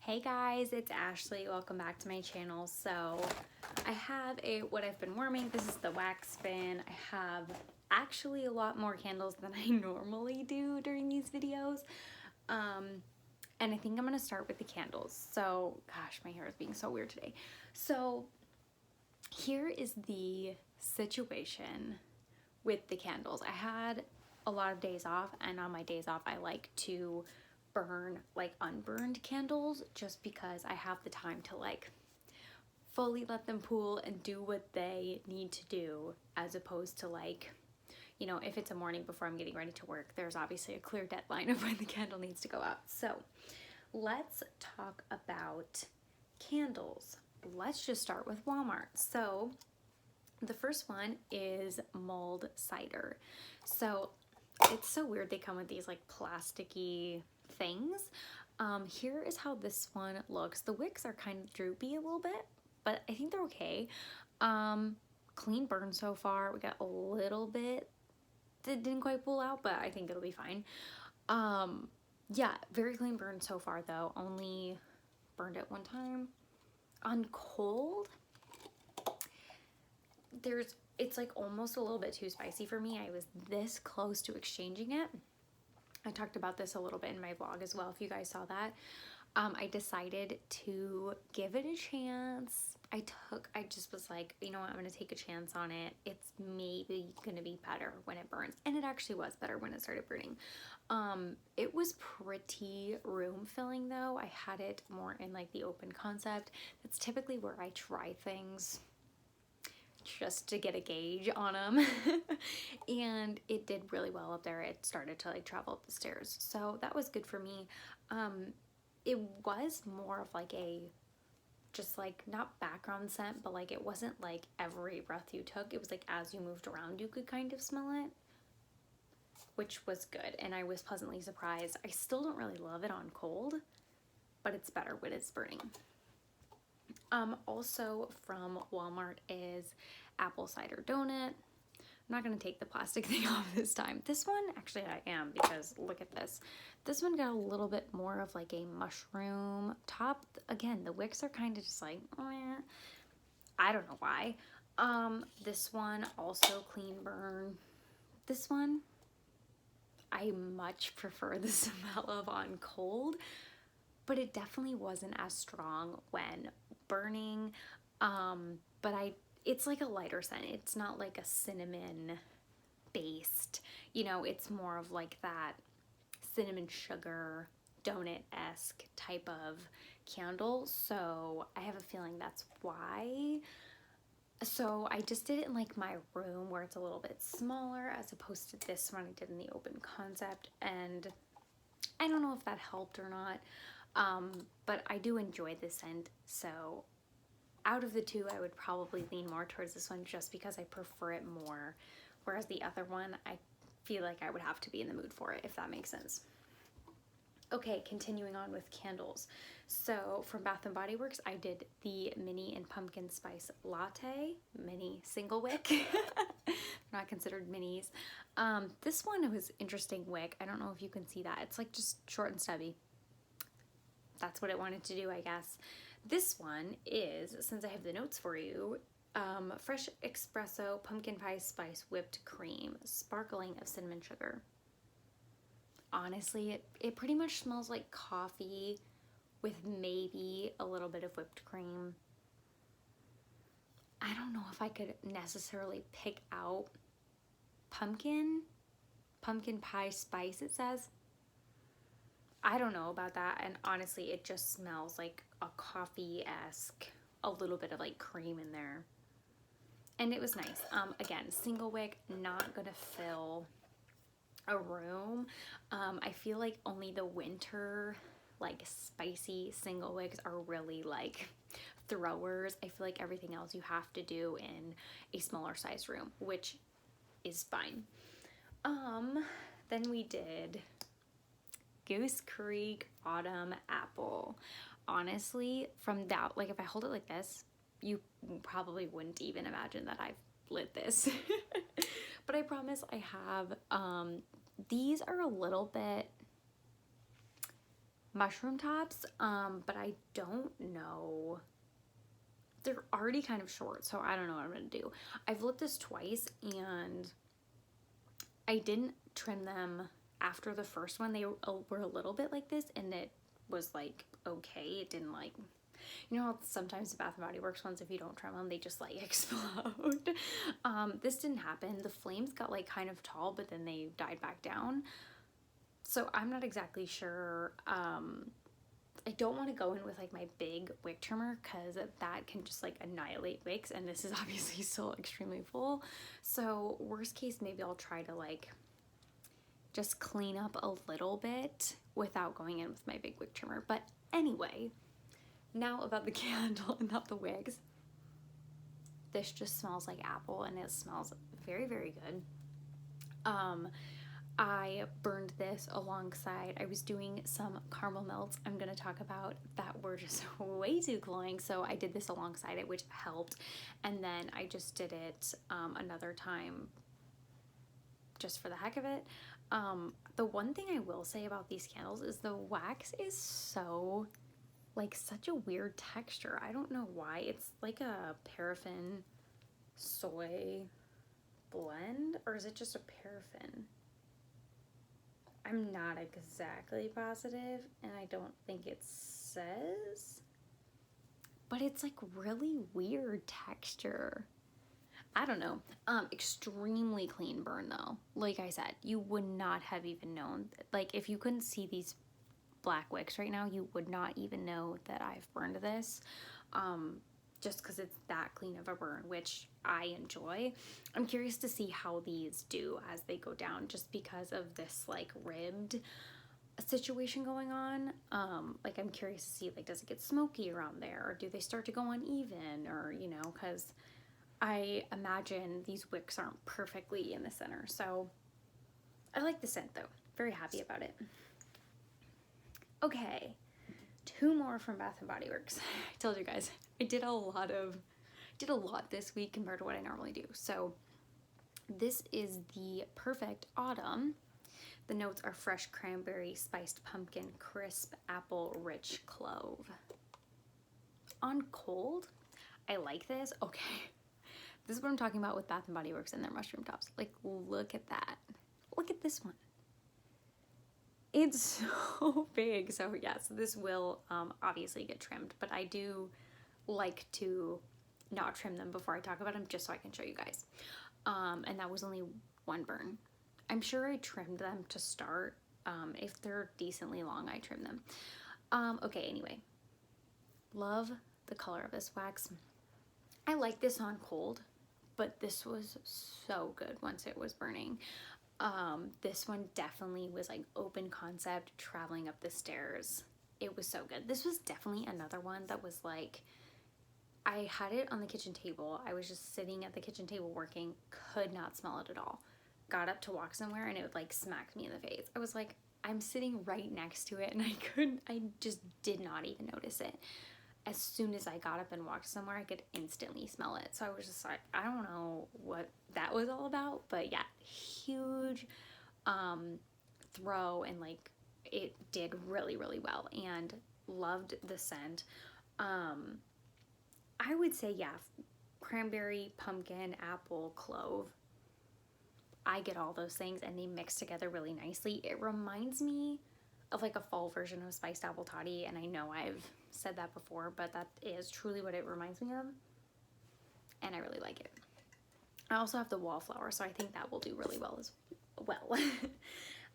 Hey guys, it's Ashley. Welcome back to my channel. So I have what I've been warming. This is the wax bin. I have actually a lot more candles than I normally do during these videos. And I think I'm gonna start with the candles. So, gosh, my hair is being so weird today. So here is the situation with the candles. I had a lot of days off, and on my days off I like to burn like unburned candles just because I have the time to like fully let them cool and do what they need to do, as opposed to like, you know, if it's a morning before I'm getting ready to work, there's obviously a clear deadline of when the candle needs to go out. So let's talk about candles. Let's just start with Walmart. So the first one is mulled cider. So it's so weird, they come with these like plasticky things. Here is how this one looks. The wicks are kind of droopy a little bit, but I think they're okay. Clean burn so far. We got a little bit that didn't quite pull out, but I think it'll be fine. Yeah, very clean burn so far though. Only burned it one time. On cold, it's like almost a little bit too spicy for me. I was this close to exchanging it. I talked about this a little bit in my vlog as well, if you guys saw that. I decided to give it a chance. I just was like, you know what, I'm gonna take a chance on it. It's maybe gonna be better when it burns. And it actually was better when it started burning. It was pretty room filling though. I had it more in like the open concept. That's typically where I try things just to get a gauge on them. And it did really well up there. It started to like travel up the stairs, so that was good for me. It was more of like a just like not background scent, but like it wasn't like every breath you took. It was like as you moved around you could kind of smell it, which was good, and I was pleasantly surprised. I still don't really love it on cold, but it's better when it's burning. Also from Walmart is apple cider donut. I'm not going to take the plastic thing off this time. This one, actually I am, because look at this. This one got a little bit more of like a mushroom top. Again, the wicks are kind of just like, eh. I don't know why. This one also clean burn. This one, I much prefer the smell of on cold, but it definitely wasn't as strong when burning. But it's like a lighter scent. It's not like a cinnamon based, you know, it's more of like that cinnamon sugar donut-esque type of candle. So I have a feeling that's why. So I just did it in like my room where it's a little bit smaller, as opposed to this one I did in the open concept, and I don't know if that helped or not. But I do enjoy the scent, so out of the two I would probably lean more towards this one just because I prefer it more, whereas the other one I feel like I would have to be in the mood for it, if that makes sense. Okay, continuing on with candles. So from Bath & Body Works, I did the mini and pumpkin spice latte, mini single wick. Not considered minis. This one was interesting wick. I don't know if you can see that. It's like just short and stubby. That's what it wanted to do, I guess. This one is, since I have the notes for you, fresh espresso, pumpkin pie spice, whipped cream, sparkling of cinnamon sugar. Honestly, it pretty much smells like coffee with maybe a little bit of whipped cream. I don't know if I could necessarily pick out pumpkin pie spice, it says. I don't know about that, and honestly it just smells like a coffee-esque, a little bit of like cream in there, and it was nice. Again, single wick, not gonna fill a room. I feel like only the winter like spicy single wicks are really like throwers. I feel like everything else you have to do in a smaller size room, which is fine. Then we did Goose Creek Autumn Apple. Honestly, from that, like if I hold it like this, you probably wouldn't even imagine that I've lit this. But I promise I have. These are a little bit mushroom tops, but I don't know. They're already kind of short, so I don't know what I'm gonna do. I've lit this twice and I didn't trim them after the first one. They were a little bit like this, and it was like okay. It didn't like, you know how sometimes the Bath and Body Works ones, if you don't trim them, they just like explode. This didn't happen. The flames got like kind of tall, but then they died back down. So I'm not exactly sure. I don't want to go in with like my big wick trimmer because that can just like annihilate wicks, and this is obviously still extremely full. So worst case, maybe I'll try to like just clean up a little bit without going in with my big wick trimmer. But anyway, now about the candle and not the wigs. This just smells like apple, and it smells very, very good. I burned this alongside, I was doing some caramel melts I'm going to talk about that were just way too cloying, so I did this alongside it, which helped, and then I just did it another time just for the heck of it. The one thing I will say about these candles is the wax is so, like, such a weird texture. I don't know why. It's like a paraffin soy blend, or is it just a paraffin? I'm not exactly positive, and I don't think it says, but it's like really weird texture. I don't know. Extremely clean burn though. Like I said, you would not have even known. Like if you couldn't see these black wicks right now, you would not even know that I've burned this. Just because it's that clean of a burn, which I enjoy. I'm curious to see how these do as they go down, just because of this like ribbed situation going on. Like I'm curious to see, like, does it get smoky around there, or do they start to go uneven, or you know, because I imagine these wicks aren't perfectly in the center. So I like the scent though, very happy about it. Okay, 2 more from Bath and Body Works. I told you guys I did a lot this week compared to what I normally do. So this is the Perfect Autumn. The notes are fresh cranberry, spiced pumpkin, crisp apple, rich clove. On cold, I like this. Okay, this is what I'm talking about with Bath and Body Works and their mushroom tops. Like, look at that. Look at this one. It's so big. So yeah, so this will obviously get trimmed, but I do like to not trim them before I talk about them, just so I can show you guys. And that was only 1 burn. I'm sure I trimmed them to start. If they're decently long, I trim them. Okay, anyway. Love the color of this wax. I like this on cold, but this was so good once it was burning. This one definitely was like open concept, traveling up the stairs. It was so good. This was definitely another one that was like, I had it on the kitchen table. I was just sitting at the kitchen table working, could not smell it at all. Got up to walk somewhere and it would like smack me in the face. I was like, I'm sitting right next to it, and I just did not even notice it. As soon as I got up and walked somewhere, I could instantly smell it. So I was just like, I don't know what that was all about, but yeah, huge throw, and like it did really, really well, and loved the scent. I would say, yeah, cranberry, pumpkin, apple, clove. I get all those things, and they mix together really nicely. It reminds me of like a fall version of spiced apple toddy, and I know I've said that before, but that is truly what it reminds me of, and I really like it. I also have the wallflower, so I think that will do really well as well.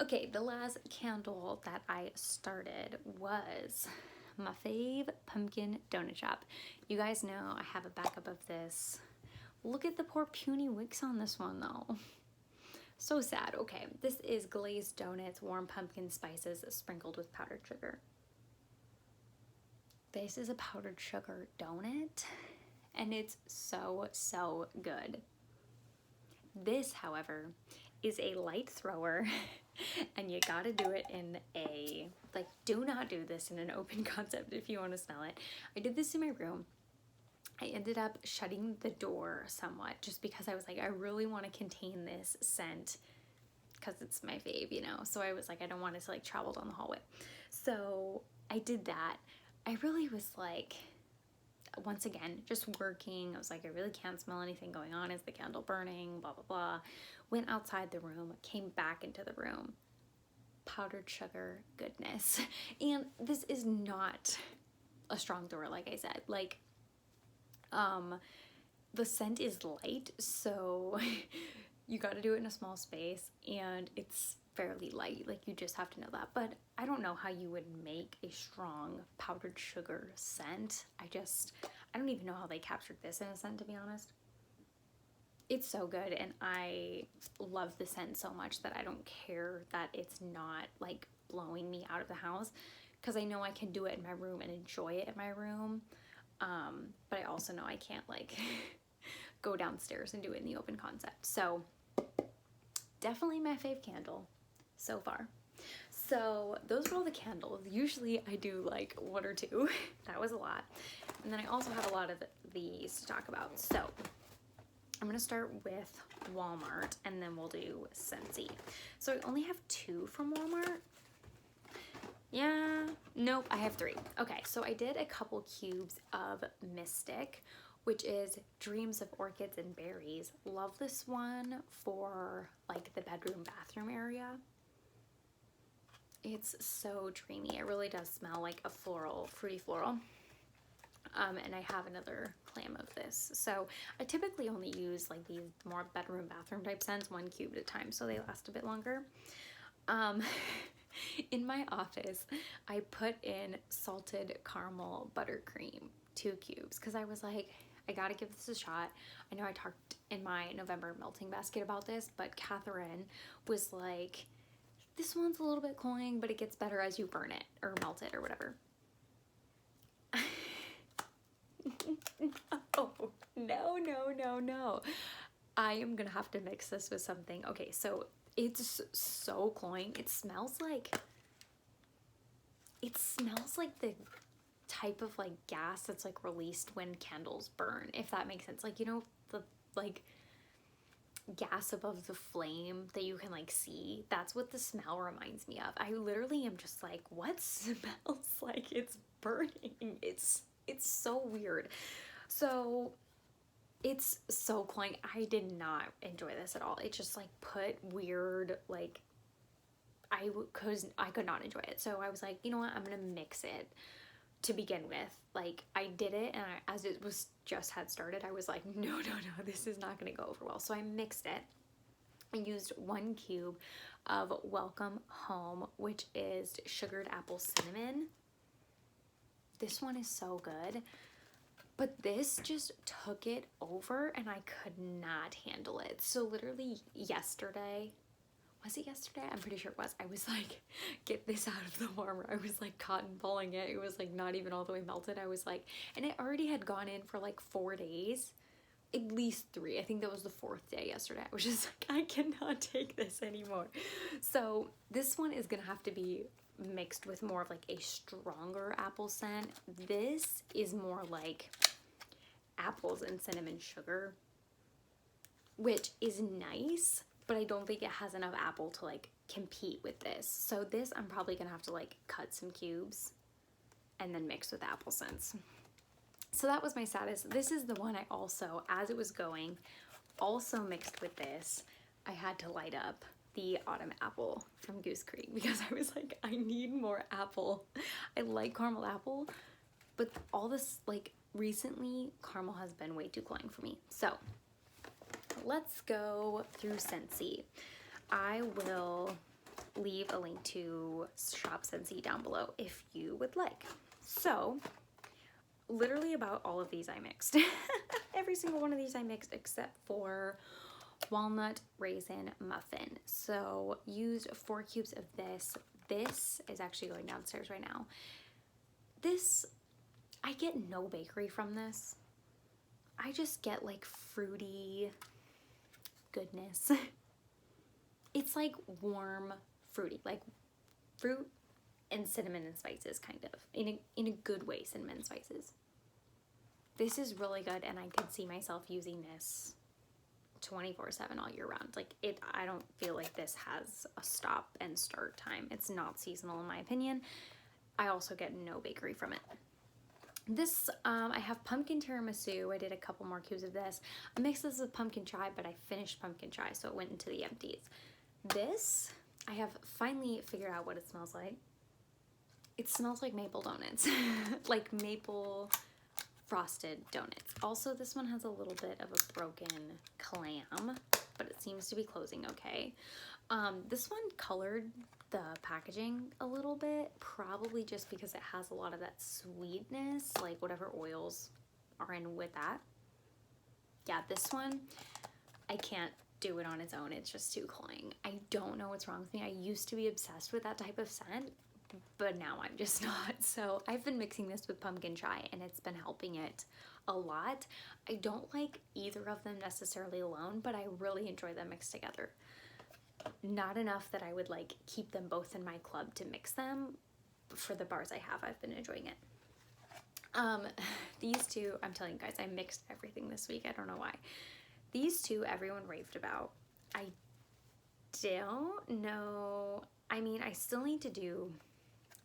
Okay, the last candle that I started was my fave pumpkin donut shop. You guys know I have a backup of this. Look at the poor puny wicks on this one though. So sad. Okay, this is glazed donuts, warm pumpkin spices sprinkled with powdered sugar. This is a powdered sugar donut, and it's so, so good. This, however, is a light thrower, and you gotta do it in a, like, do not do this in an open concept if you want to smell it. I did this in my room. I ended up shutting the door somewhat just because I was like, I really want to contain this scent because it's my fave, you know. So I was like, I don't want it to like travel down the hallway. So I did that. I really was like, once again, just working. I was like, I really can't smell anything going on. Is the candle burning? Blah, blah, blah. Went outside the room, came back into the room. Powdered sugar goodness. And this is not a strong thrower, like I said. Like, the scent is light, so you got to do it in a small space, and it's fairly light. Like, you just have to know that. But I don't know how you would make a strong powdered sugar scent. I don't even know how they captured this in a scent, to be honest. It's so good, and I love the scent so much that I don't care that it's not like blowing me out of the house, because I know I can do it in my room and enjoy it in my room. But I also know I can't like go downstairs and do it in the open concept. So definitely my fave candle so far. So those were all the candles. Usually I do like one or two. That was a lot. And then I also have a lot of these to talk about. So I'm gonna start with Walmart, and then we'll do Scentsy. So I only have 2 from Walmart. Yeah, nope, I have 3. Okay, so I did a couple cubes of Mystic, which is Dreams of Orchids and Berries. Love this one for like the bedroom bathroom area. It's so dreamy. It really does smell like a floral, fruity floral. And I have another clam of this. So I typically only use like these more bedroom bathroom type scents, 1 cube at a time, so they last a bit longer. In my office, I put in salted caramel buttercream, 2 cubes, because I was like, I gotta give this a shot. I know I talked in my November melting basket about this, but Catherine was like, this one's a little bit cloying, but it gets better as you burn it or melt it or whatever. Oh, no. I am gonna have to mix this with something. Okay, so it's so cloying. It smells like the type of like gas that's like released when candles burn, if that makes sense. Like, you know, the like gas above the flame that you can like see. That's what the smell reminds me of. I literally am just like, what smells like it's burning? It's so weird. So it's so cloying. I did not enjoy this at all. It just like put weird, like, I could not enjoy it. So I was like, you know what, I'm gonna mix it to begin with. Like, I did it, and as it was just had started, I was like, no, this is not gonna go over well. So I mixed it. I used 1 cube of Welcome Home, which is sugared apple cinnamon. This one is so good. But this just took it over, and I could not handle it. So literally yesterday, was it yesterday? I'm pretty sure it was. I was like, get this out of the warmer. I was like cotton balling it. It was like not even all the way melted. I was like, and it already had gone in for like 4 days, at least 3. I think that was the 4th day yesterday. I was just like, I cannot take this anymore. So this one is gonna have to be mixed with more of like a stronger apple scent. This is more like apples and cinnamon sugar, which is nice, but I don't think it has enough apple to like compete with this. So this, I'm probably gonna have to like cut some cubes and then mix with apple scents. So that was my saddest. This is the one I also, as it was going, also mixed with this, I had to light up the Autumn Apple from Goose Creek, because I was like, I need more apple. I like caramel apple, but all this, like, recently caramel has been way too cloying for me. So let's go through Scentsy. I will leave a link to Shop Scentsy down below if you would like. So literally about all of these I mixed. Every single one of these I mixed except for Walnut Raisin Muffin. So used 4 cubes of this. This is actually going downstairs right now. This, I get no bakery from this. I just get like fruity goodness. It's like warm fruity, like fruit and cinnamon and spices, kind of, in a good way. Cinnamon and spices. This is really good, and I could see myself using this 24/7 all year round. Like I don't feel like this has a stop and start time. It's not seasonal in my opinion. I also get no bakery from it. This, I have pumpkin tiramisu. I did a couple more cubes of this. I mixed this with pumpkin chai, but I finished pumpkin chai, so it went into the empties. This, I have finally figured out what it smells like. It smells like maple donuts, like maple frosted donuts. Also, this one has a little bit of a broken clam, but it seems to be closing okay. This one colored the packaging a little bit, probably just because it has a lot of that sweetness, like whatever oils are in with that. Yeah, this one, I can't do it on its own. It's just too cloying. I don't know what's wrong with me. I used to be obsessed with that type of scent, but now I'm just not. So I've been mixing this with pumpkin chai and it's been helping it a lot. I don't like either of them necessarily alone, but I really enjoy them mixed together. Not enough that I would like keep them both in my club to mix them. For the bars I have, I've been enjoying it. These two, I'm telling you guys, I mixed everything this week. I don't know why. These two, everyone raved about. I don't know. I mean, I still need to do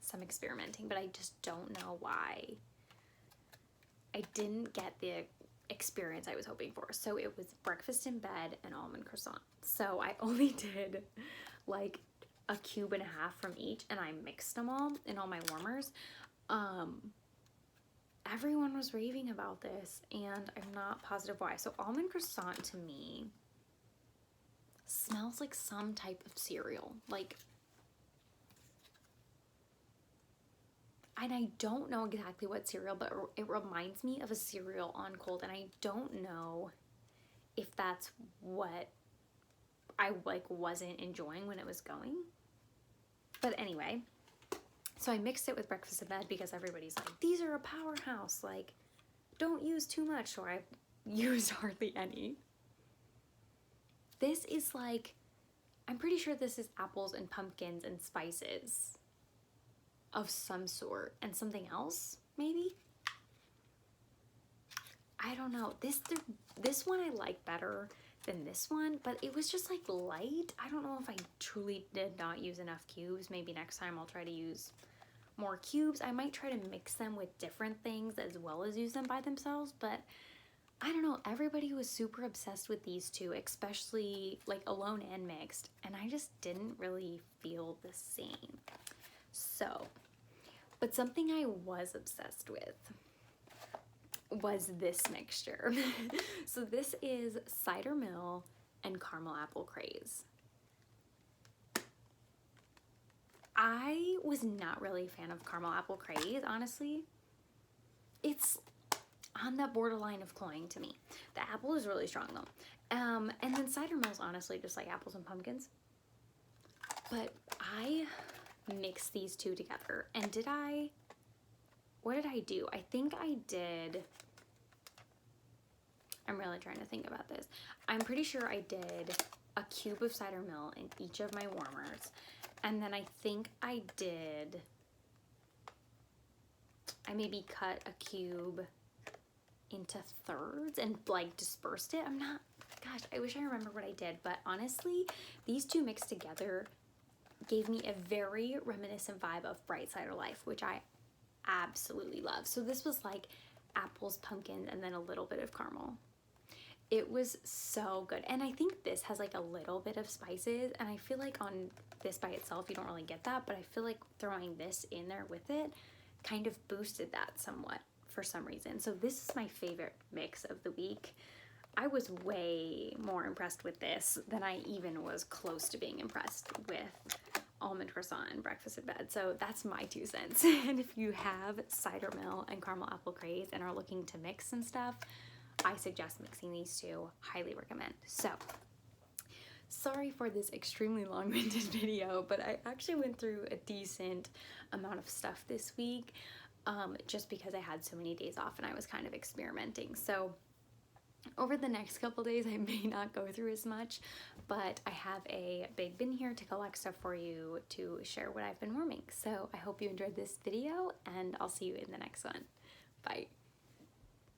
some experimenting, but I just don't know why I didn't get the experience I was hoping for. So it was breakfast in bed and almond croissant. So I only did like a cube and a half from each, and I mixed them all in all my warmers. Everyone was raving about this, and I'm not positive why. So almond croissant to me smells like some type of cereal, like, and I don't know exactly what cereal, but it reminds me of a cereal on cold, and I don't know if that's what I like wasn't enjoying when it was going. But anyway, so I mixed it with breakfast in bed because everybody's like, these are a powerhouse, like don't use too much, so I used hardly any. This is like, I'm pretty sure this is apples and pumpkins and spices of some sort and something else, maybe? I don't know. This one I like better than this one, but it was just like light. I don't know if I truly did not use enough cubes. Maybe next time I'll try to use more cubes. I might try to mix them with different things as well as use them by themselves, but I don't know. Everybody was super obsessed with these two, especially like alone and mixed, and I just didn't really feel the same. So, but something I was obsessed with was this mixture. So this is cider mill and caramel apple craze. I was not really a fan of caramel apple craze, honestly. It's on that borderline of cloying to me. The apple is really strong though. And then cider mill is honestly just like apples and pumpkins. But I mixed these two together, and what did I do? I think I did, I'm really trying to think about this. I'm pretty sure I did a cube of cider mill in each of my warmers, and then I think I maybe cut a cube into thirds and like dispersed it. Gosh, I wish I remember what I did, but honestly, these two mixed together gave me a very reminiscent vibe of Bright Cider Life, which I absolutely love. So this was like apples, pumpkins, and then a little bit of caramel. It was so good. And I think this has like a little bit of spices, and I feel like on this by itself you don't really get that, but I feel like throwing this in there with it kind of boosted that somewhat for some reason. So this is my favorite mix of the week. I was way more impressed with this than I even was close to being impressed with almond croissant and breakfast in bed. So that's my 2 cents. And if you have cider mill and caramel apple craze and are looking to mix and stuff, I suggest mixing these two. Highly recommend. So sorry for this extremely long-winded video, but I actually went through a decent amount of stuff this week, just because I had so many days off and I was kind of experimenting. So over the next couple days I may not go through as much, but I have a big bin here to collect stuff for you to share what I've been warming. So I hope you enjoyed this video, and I'll see you in the next one. Bye.